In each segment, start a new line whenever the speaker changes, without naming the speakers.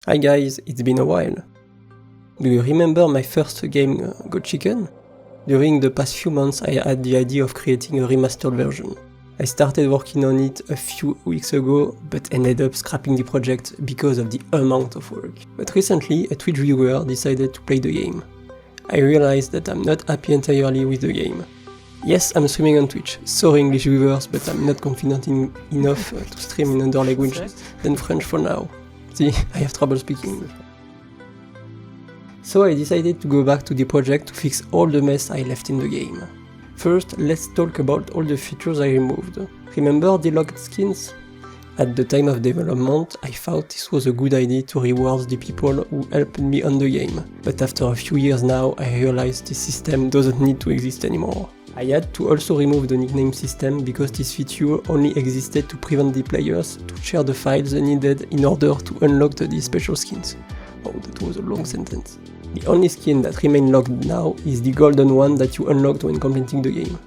Hi guys, it's been a while. Do you remember my first game, Go Chicken? During the past few months I had the idea of creating a remastered version. I started working on it a few weeks ago, but ended up scrapping the project because of the amount of work. But recently, a Twitch viewer decided to play the game. I realized that I'm not happy entirely with the game. Yes, I'm streaming on Twitch, sorry English viewers, but I'm not confident enough to stream in another language than French for now. See, I have trouble speaking. So I decided to go back to the project to fix all the mess I left in the game. First, let's talk about all the features I removed. Remember the locked skins? At the time of development, I thought this was a good idea to reward the people who helped me on the game, but after a few years now, I realized this system doesn't need to exist anymore. I had to also remove the nickname system because this feature only existed to prevent the players to share the files needed in order to unlock the special skins. Oh, that was a long sentence. The only skin that remains locked now is the golden one that you unlocked when completing the game.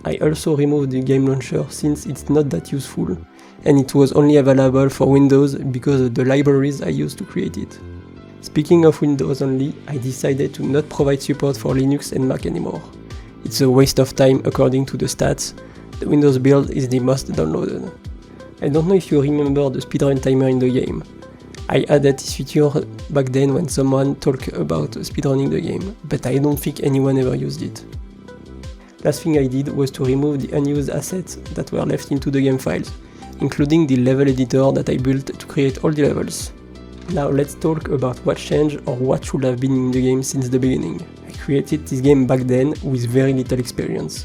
I also removed the game launcher since it's not that useful, and it was only available for Windows because of the libraries I used to create it. Speaking of Windows only, I decided to not provide support for Linux and Mac anymore. It's a waste of time according to the stats. The Windows build is the most downloaded. I don't know if you remember the speedrun timer in the game. I added this feature back then when someone talked about speedrunning the game, but I don't think anyone ever used it. Last thing I did was to remove the unused assets that were left into the game files, including the level editor that I built to create all the levels. Now let's talk about what changed or what should have been in the game since the beginning. I created this game back then with very little experience.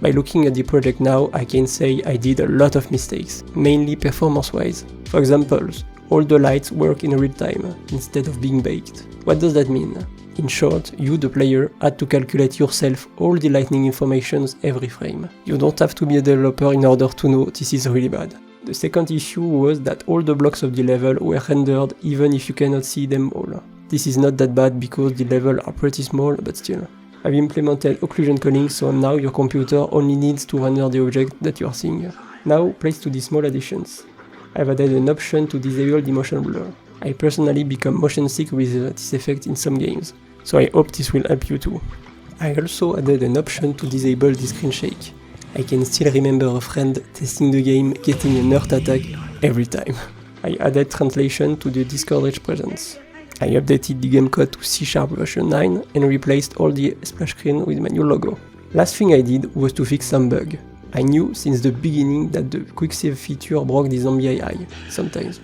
By looking at the project now, I can say I did a lot of mistakes, mainly performance-wise. For example, all the lights work in real time instead of being baked. What does that mean? In short, you, the player, had to calculate yourself all the lighting informations every frame. You don't have to be a developer in order to know this is really bad. The second issue was that all the blocks of the level were rendered even if you cannot see them all. This is not that bad because the levels are pretty small, but still. I've implemented occlusion culling, so now your computer only needs to render the object that you are seeing. Now, place to the small additions. I've added an option to disable the motion blur. I personally become motion sick with this effect in some games, so I hope this will help you too. I also added an option to disable the screen shake. I can still remember a friend testing the game getting a nerd attack every time. I added translation to the discourage presence. I updated the game code to C# version 9 and replaced all the splash screen with my new logo. Last thing I did was to fix some bug. I knew since the beginning that the quick save feature broke the zombie AI sometimes,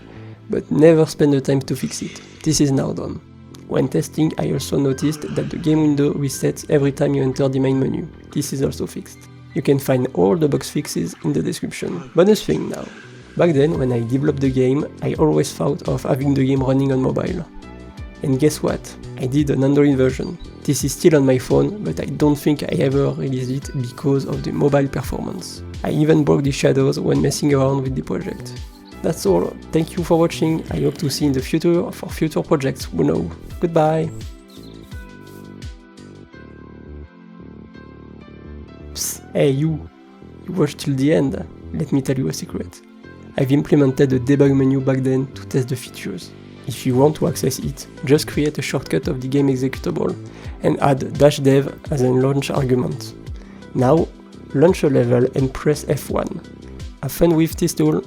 but never spent the time to fix it. This is now done. When testing, I also noticed that the game window resets every time you enter the main menu. This is also fixed. You can find all the bug fixes in the description. Bonus thing now. Back then, when I developed the game, I always thought of having the game running on mobile. And guess what? I did an Android version. This is still on my phone, but I don't think I ever released it because of the mobile performance. I even broke the shadows when messing around with the project. That's all. Thank you for watching. I hope to see you in the future for future projects. Who knows? Goodbye. Psst, hey you watched till the end. Let me tell you a secret. I've implemented a debug menu back then to test the features. If you want to access it, just create a shortcut of the game executable and add -dev as a launch argument. Now, launch a level and press F1. Have fun with this tool.